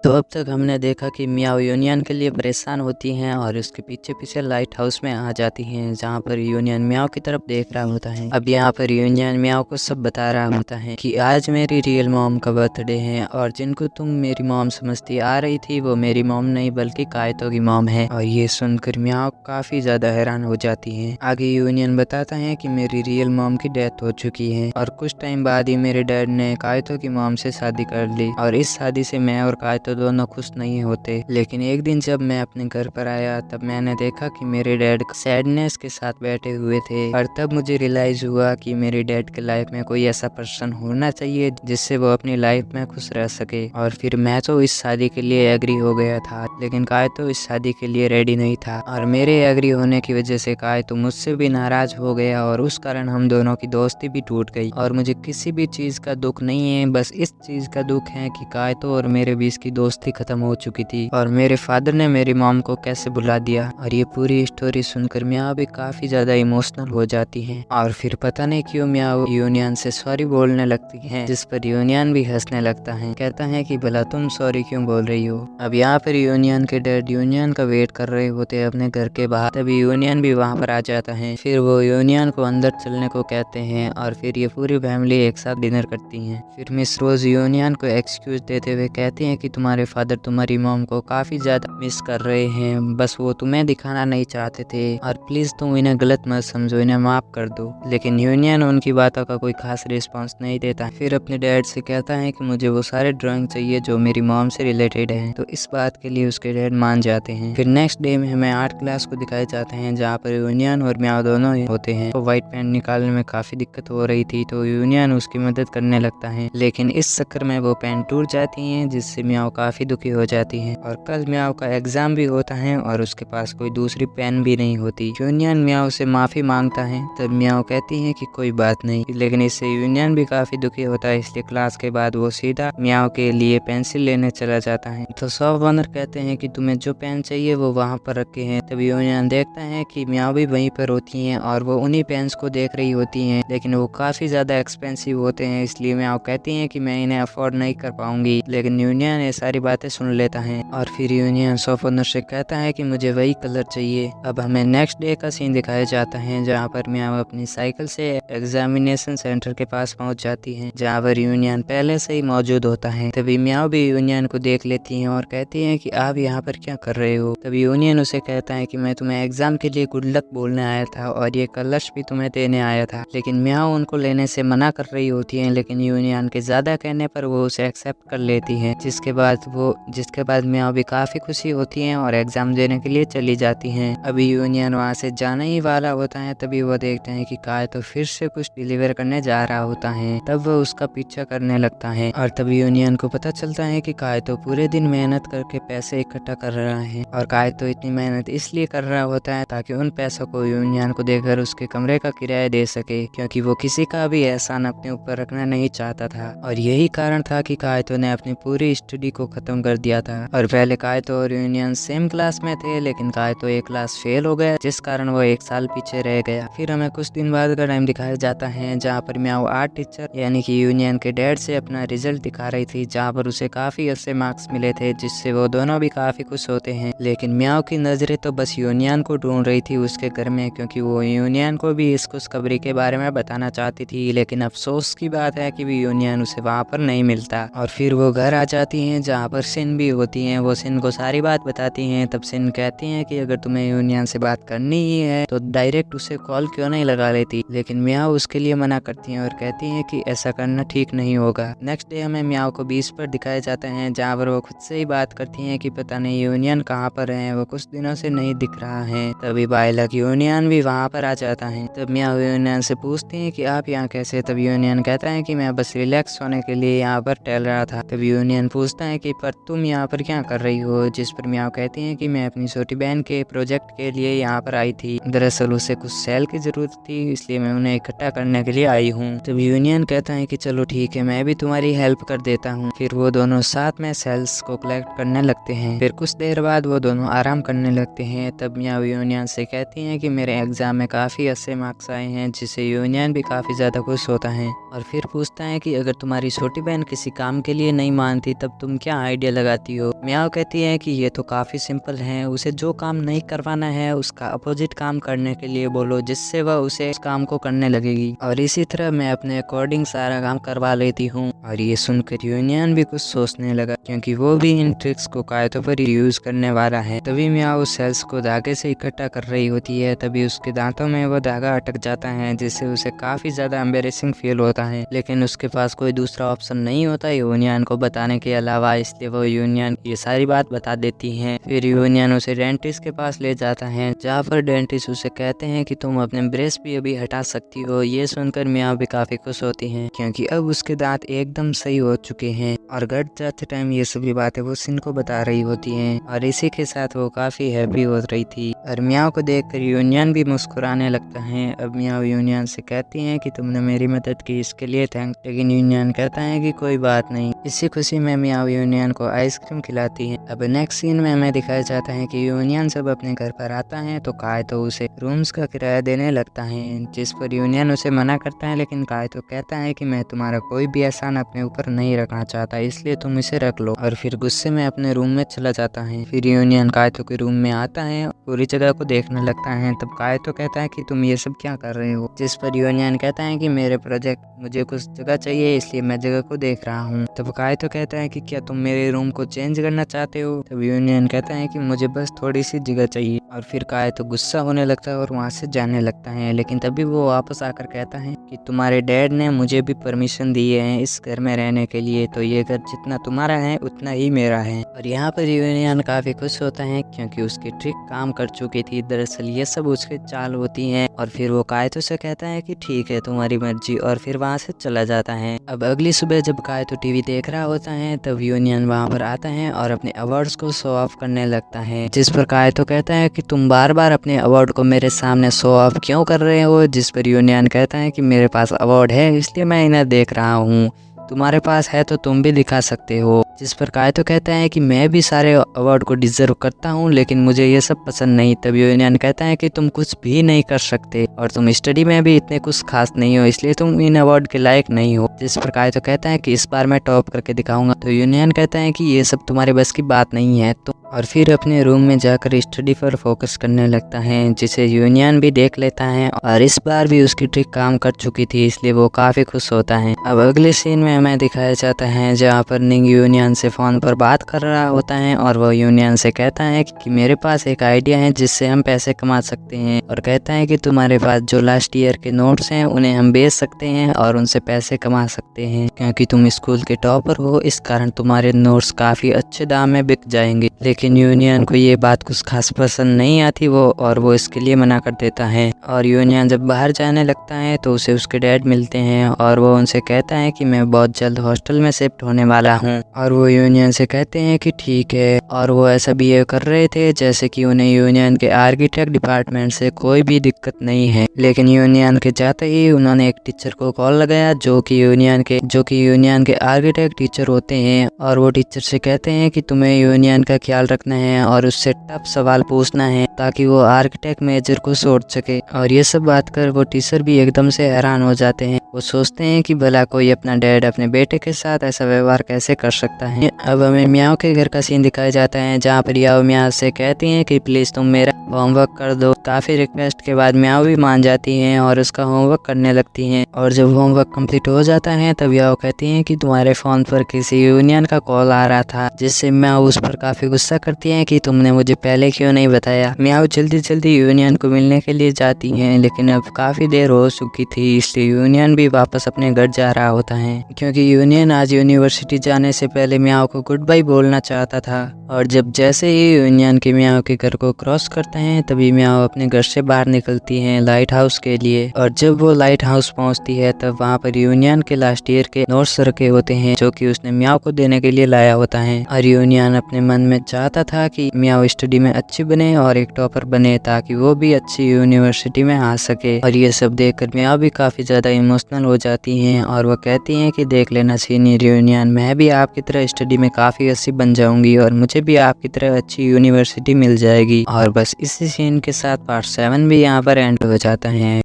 तो अब तक हमने देखा कि मियाओ यूनियन के लिए परेशान होती हैं और उसके पीछे पीछे लाइट हाउस में आ जाती हैं, जहाँ पर यूनियन मियाओ की तरफ देख रहा होता है। अब यहाँ पर यूनियन मियाओ को सब बता रहा होता है कि आज मेरी रियल मॉम का बर्थडे है और जिनको तुम मेरी मॉम समझती आ रही थी वो मेरी मॉम नहीं बल्कि कायतो की मॉम है। और ये सुनकर मियाओ काफी ज्यादा हैरान हो जाती है। आगे यूनियन बताता है कि मेरी रियल मॉम की डेथ हो चुकी है और कुछ टाइम बाद ही मेरे डैड ने कायतो की मॉम से शादी कर ली और इस शादी से मैं और कायतो दोनों खुश नहीं होते। लेकिन एक दिन जब मैं अपने घर पर आया तब मैंने देखा कि मेरे डैड सैडनेस के साथ बैठे हुए थे और तब मुझे रियलाइज हुआ कि मेरे डैड के लाइफ में कोई ऐसा पर्सन होना चाहिए जिससे वो अपनी लाइफ में खुश रह सके। और फिर मैं तो इस शादी के लिए एग्री हो गया था, लेकिन कायतो इस शादी के लिए रेडी नहीं था और मेरे एग्री होने की वजह से कायतो मुझसे भी नाराज हो गया और उस कारण हम दोनों की दोस्ती भी टूट गई। और मुझे किसी भी चीज का दुख नहीं है, बस इस चीज का दुख है कि कायतो और मेरे बीच की दोस्ती खत्म हो चुकी थी और मेरे फादर ने मेरी मॉम को कैसे बुला दिया। और ये पूरी स्टोरी सुनकर मियाँ भी काफी ज्यादा इमोशनल हो जाती हैं और फिर पता नहीं क्यों मियाँ यूनियन से सॉरी बोलने लगती हैं, जिस पर यूनियन भी हंसने लगता है, कहता है कि भला तुम सॉरी क्यों बोल रही हो। अब यहाँ पर यूनियन के डैड यूनियन का वेट कर रहे होते हैं अपने घर के बाहर, तभी यूनियन भी वहाँ पर आ जाता है। फिर वो यूनियन को अंदर चलने को कहते हैं और फिर ये पूरी फैमिली एक साथ डिनर करती है। फिर मिस रोज यूनियन को एक्सक्यूज देते हुए कहती है कि तुम्हारे फादर तुम्हारी मॉम को काफी ज्यादा मिस कर रहे हैं, बस वो तुम्हें दिखाना नहीं चाहते थे और प्लीज तुम इन्हें गलत मत समझो, इन्हें माफ कर दो। लेकिन यूनियन उनकी बातों का कोई खास रिस्पॉन्स नहीं देता। फिर अपने डैड से कहता है कि मुझे वो सारे ड्राइंग चाहिए जो मेरी मॉम से रिलेटेड है, तो इस बात के लिए उसके डैड मान जाते हैं। फिर नेक्स्ट डे में हमें आर्ट क्लास को दिखाए जाते हैं जहाँ पर यूनियन और मियाओ दोनों होते हैं। तो व्हाइट पेन निकालने में काफी दिक्कत हो रही थी तो यूनियन उसकी मदद करने लगता है, लेकिन इस चक्कर में वो पेन टूट जाती है जिससे मियाओ काफी दुखी हो जाती है। और कल मियाओ का एग्जाम भी होता है और उसके पास कोई दूसरी पेन भी नहीं होती। यूनियन मियाओ से माफी मांगता है, तब मियाओ कहती है कि कोई बात नहीं, लेकिन इससे यूनियन भी काफी दुखी होता है, इसलिए क्लास के बाद वो सीधा मियाओ के लिए पेंसिल लेने चला जाता है। तो शॉप ओनर कहते हैं कि तुम्हें जो पेन चाहिए वो वहाँ पर रखे हैं। तब यूनियन देखता है कि मियाओ भी वहीं पर होती है और वो उन्हीं पेन्स को देख रही होती है, लेकिन वो काफी ज्यादा एक्सपेंसिव होते हैं, इसलिए मियाओ कहती है कि मैं इन्हें अफोर्ड नहीं कर पाऊंगी। लेकिन यूनियन ये सारी बातें सुन लेता है और फिर यूनियन शॉप ओनर से कहता है कि मुझे वही कलर चाहिए। अब हमें नेक्स्ट डे का सीन दिखाया जाता है जहाँ पर मियाओ अपनी साइकिल से एग्जामिनेशन सेंटर के पास पहुँच जाती है, जहाँ पर यूनियन पहले से ही मौजूद होता है। तभी मियाओ भी यूनियन को देख लेती है और कहती है कि आप यहाँ पर क्या कर रहे हो। तभी यूनियन उसे कहता है कि मैं तुम्हें एग्जाम के लिए गुड लक बोलने आया था और ये कलर्स भी तुम्हें देने आया था। लेकिन मियाओ उनको लेने से मना कर रही होती है, लेकिन यूनियन के ज्यादा कहने पर वो उसे एक्सेप्ट कर लेती है, जिसके बाद मियाओ भी काफी खुशी होती है और एग्जाम देने के लिए चली जाती हैं। अभी यूनियन वहाँ से जाने ही वाला होता है, तभी वो देखते हैं कि काय तो फिर से कुछ डिलीवर करने जा रहा होता है। तब वो उसका पीछा करने लगता है और तभी यूनियन को पता चलता है कि काय तो पूरे दिन मेहनत करके पैसे इकट्ठा कर रहा है और काय तो इतनी मेहनत इसलिए कर रहा होता है ताकि उन पैसों को यूनियन को देकर उसके कमरे का किराया दे सके, क्योंकि वो किसी का भी एहसान अपने ऊपर रखना नहीं चाहता था। और यही कारण था कि कायतो ने अपनी पूरी स्टडी को खत्म कर दिया था। और पहले कायतो और यूनियन सेम क्लास में थे, लेकिन कायतो एक क्लास फेल हो गया जिस कारण वो एक साल पीछे रह गया। फिर हमें कुछ दिन बाद का टाइम दिखाया जाता है जहाँ पर मियाओ आर्ट टीचर यानी कि यूनियन के डैड से अपना रिजल्ट दिखा रही थी, जहाँ पर उसे काफी अच्छे मार्क्स मिले थे, जिससे वो दोनों भी काफी खुश होते हैं। लेकिन मियाओ की नजरें तो बस यूनियन को ढूंढ रही थी उसके घर में, क्योंकि वो यूनियन को भी इस खुशखबरी के बारे में बताना चाहती थी। लेकिन अफसोस की बात है कि भी यूनियन उसे वहाँ पर नहीं मिलता। और फिर वो घर आ जाती हैं जहाँ पर सिन भी होती हैं। वो सिन को सारी बात बताती हैं। तब सिन कहती हैं कि अगर तुम्हें यूनियन से बात करनी ही है तो डायरेक्ट उसे कॉल क्यों नहीं लगा लेती। लेकिन मियाओ उसके लिए मना करती हैं और कहती हैं कि ऐसा करना ठीक नहीं होगा। नेक्स्ट डे हमें मियाओ को बीच पर दिखाया जाता है जहाँ पर वो खुद से ही बात करती हैं कि पता नहीं यूनियन कहाँ पर है, वो कुछ दिनों से नहीं दिख रहा है। तभी बायलक यूनियन भी वहाँ पर आ जाता है। तब मियाओ यूनियन से पूछती हैं कि आप यहाँ कैसे। तब यूनियन कहता है कि मैं बस रिलैक्स होने के लिए यहाँ पर टहल रहा था। तब यूनियन पूछता है कि पर तुम यहाँ पर क्या कर रही हो, जिस पर मियाओ कहती हैं कि मैं अपनी छोटी बहन के प्रोजेक्ट के लिए यहाँ पर आई थी। दरअसल उसे कुछ सेल की जरूरत थी, इसलिए मैं उन्हें इकट्ठा करने के लिए आई हूँ। तब यूनियन कहता है कि चलो ठीक है, मैं भी तुम्हारी हेल्प कर देता हूँ। फिर वो दोनों साथ में सेल्स को कलेक्ट करने लगते हैं। फिर कुछ देर बाद वो दोनों आराम करने लगते हैं। तब मियाओ यूनियन से कहती हैं कि मेरे एग्जाम में काफी अच्छे मार्क्स आए हैं, जिससे यूनियन भी काफी ज्यादा खुश होता है। और फिर पूछता है कि अगर तुम्हारी छोटी बहन किसी काम के लिए नहीं मानती तब तुम क्या क्या आइडिया लगाती हो। म्याओ कहती है कि ये तो काफ़ी सिंपल है, उसे जो काम नहीं करवाना है उसका अपोजिट काम करने के लिए बोलो, जिससे वह उसे उस काम को करने लगेगी और इसी तरह मैं अपने अकॉर्डिंग सारा काम करवा लेती हूँ। और ये सुनकर यूनियन भी कुछ सोचने लगा, क्योंकि वो भी इन ट्रिक्स को कायतों पर यूज करने वाला है। तभी म्याओ सेल्स को धागे से इकट्ठा कर रही होती है, तभी उसके दांतों में वो धागा अटक जाता है, जिससे उसे काफी ज्यादा एम्बेरेसिंग फील होता है। लेकिन उसके पास कोई दूसरा ऑप्शन नहीं होता यूनियन को बताने के अलावा, इसलिए वो यूनियन ये सारी बात बता देती है। फिर यूनियन उसे डेंटिस्ट के पास ले जाता है, जहाँ पर डेंटिस्ट उसे कहते हैं कि तुम अपने ब्रेस भी अभी हटा सकती हो। ये सुनकर म्याओ भी काफी खुश होती है, क्योंकि अब उसके दांत एकदम सही हो चुके हैं। और घर जाते टाइम ये सभी बातें वो सिन को बता रही होती हैं, और इसी के साथ वो काफी हैप्पी हो रही थी। और म्याओ को देखकर यूनियन भी मुस्कुराने लगता है। अब म्याओ यूनियन से कहती है कि तुमने मेरी मदद की, इसके लिए थैंक। लेकिन यूनियन कहता है कि कोई बात नहीं। इसी खुशी में म्याओ यूनियन को आइसक्रीम खिलाती है। अब नेक्स्ट सीन में हमें दिखाया जाता है कि यूनियन जब अपने घर पर आता है तो कायतो उसे रूम्स का किराया देने लगता है, जिस पर यूनियन उसे मना करता है। लेकिन कायतो कहता है कि मैं तुम्हारा कोई भी एहसान अपने ऊपर नहीं रखना चाहता, इसलिए तुम इसे रख लो। और फिर गुस्से में अपने रूम में चला जाता है। फिर यूनियन कायतो के रूम में आता है, पूरी जगह को देखने लगता है। तब कायतो कहता है कि तुम ये सब क्या कर रहे हो, जिस पर यूनियन कहता है कि मेरे प्रोजेक्ट मुझे कुछ जगह चाहिए, इसलिए मैं जगह को देख रहा हूँ। तब कायतो कहता है कि क्या तुम मेरे रूम को चेंज करना चाहते हो। तब यूनियन कहता है कि मुझे बस थोड़ी सी जगह चाहिए। और फिर कायतो गुस्सा होने लगता है और वहाँ से जाने लगता है। लेकिन तभी वो वापस आकर कहता है कि तुम्हारे डैड ने मुझे भी परमिशन दिए हैं इस घर में रहने के लिए, तो ये घर जितना तुम्हारा है उतना ही मेरा है। और यहाँ पर यूनियन काफी खुश होता है, क्योंकि उसकी ट्रिक काम कर चुकी थी। दरअसल ये सब उसके चाल होती है। और फिर वो कायतो से कहता है कि ठीक है तुम्हारी मर्जी, और फिर वहाँ से चला जाता है। अब अगली सुबह जब कायतो टीवी देख रहा होता है, तब यूनियन वहाँ पर आता है और अपने अवार्ड्स को शो ऑफ करने लगता है, जिस पर कायतो कहता है कि तुम बार बार अपने अवार्ड को मेरे सामने शो ऑफ क्यों कर रहे हो। जिस पर यूनियन कहता है कि मेरे पास अवार्ड है, इसलिए मैं इन्हें देख रहा हूँ, तुम्हारे पास है तो तुम भी दिखा सकते हो। जिस पर कायतो कहता है कि मैं भी सारे अवार्ड को डिजर्व करता हूँ, लेकिन मुझे ये सब पसंद नहीं। तब यूनियन कहता है कि तुम कुछ भी नहीं कर सकते, और तुम स्टडी में भी इतने कुछ खास नहीं हो, इसलिए तुम इन अवार्ड के लायक नहीं हो। जिस पर कायतो कहता है कि इस बार मैं टॉप करके दिखाऊंगा। तो यूनियन कहता है कि ये सब तुम्हारे बस की बात नहीं है। तो और फिर अपने रूम में जाकर स्टडी पर फोकस करने लगता है, जिसे यूनियन भी देख लेता है। और इस बार भी उसकी ट्रिक काम कर चुकी थी, इसलिए वो काफी खुश होता है। अब अगले सीन में हमें दिखाया जाता है जहाँ पर निंग यूनियन से फोन पर बात कर रहा होता है, और वो यूनियन से कहता है कि मेरे पास एक आइडिया है जिससे हम पैसे कमा सकते हैं। और कहता है कि तुम्हारे पास जो लास्ट ईयर के नोट्स हैं उन्हें हम बेच सकते हैं और उनसे पैसे कमा सकते हैं, क्योंकि तुम स्कूल के टॉपर हो, इस कारण तुम्हारे नोट्स काफी अच्छे दाम में बिक जाएंगे। लेकिन यूनियन को ये बात कुछ खास पसंद नहीं आती और वो इसके लिए मना कर देता है। और यूनियन जब बाहर जाने लगता है तो उसे उसके डैड मिलते हैं, और वो उनसे कहता है कि मैं बहुत जल्द हॉस्टल में शिफ्ट होने वाला हूँ। और वो यूनियन से कहते हैं कि ठीक है, और वो ऐसा बिहेव कर रहे थे जैसे कि उन्हें यूनियन के आर्किटेक्ट डिपार्टमेंट से कोई भी दिक्कत नहीं है। लेकिन यूनियन के जाते ही उन्होंने एक टीचर को कॉल लगाया, जो कि यूनियन के आर्किटेक्ट टीचर होते हैं। और वो टीचर से कहते हैं कि तुम्हें यूनियन का ख्याल रखना है और उससे टफ सवाल पूछना है, ताकि वो आर्किटेक्ट मेजर को सोच सके। और ये सब बात कर वो टीचर भी एकदम से हैरान हो जाते हैं। वो सोचते हैं कि भला कोई अपना डैड अपने बेटे के साथ ऐसा व्यवहार कैसे कर सकता है। अब हमें म्याओ के घर का सीन दिखाया जाता है, जहाँ पर याओ म्याओ से कहती हैं कि प्लीज तुम मेरा होमवर्क कर दो। काफी रिक्वेस्ट के बाद म्याओ भी मान जाती हैं और उसका होमवर्क करने लगती हैं। और जब होमवर्क कंप्लीट हो जाता है तब याओ कहती हैं कि तुम्हारे फोन पर किसी यूनियन का कॉल आ रहा था, जिससे म्याओ उस पर काफी गुस्सा करती है कि तुमने मुझे पहले क्यों नहीं बताया। म्याओ जल्दी जल्दी यूनियन को मिलने के लिए जाती हैं, लेकिन अब काफी देर हो चुकी थी, इसलिए यूनियन भी वापस अपने घर जा रहा होता है, क्योंकि यूनियन आज यूनिवर्सिटी जाने से पहले म्याओ को गुड बाय बोलना चाहता था। और जब जैसे ही यूनियन के म्याओ के घर को क्रॉस करते हैं, तभी म्याओ अपने घर से बाहर निकलती हैं लाइट हाउस के लिए। और जब वो लाइट हाउस पहुंचती है तब वहाँ पर यूनियन के लास्ट ईयर के नोट्स रखे होते हैं, जो कि उसने म्याओ को देने के लिए लाया होता है। और यूनियन अपने मन में चाहता था कि म्याओ स्टडी में अच्छी बने और एक टॉपर बने, ताकि वो भी अच्छी यूनिवर्सिटी में आ सके। और ये सब देखकर म्याओ भी काफी ज्यादा इमोशनल हो जाती हैं, और वो कहती हैं कि देख लेना सीनियर यूनियन, मैं भी आपकी तरह स्टडी में काफी अच्छी बन जाऊंगी और मुझे भी आपकी तरह अच्छी यूनिवर्सिटी मिल जाएगी। और बस इसी सीन के साथ पार्ट 7 भी यहाँ पर एंड हो जाता है।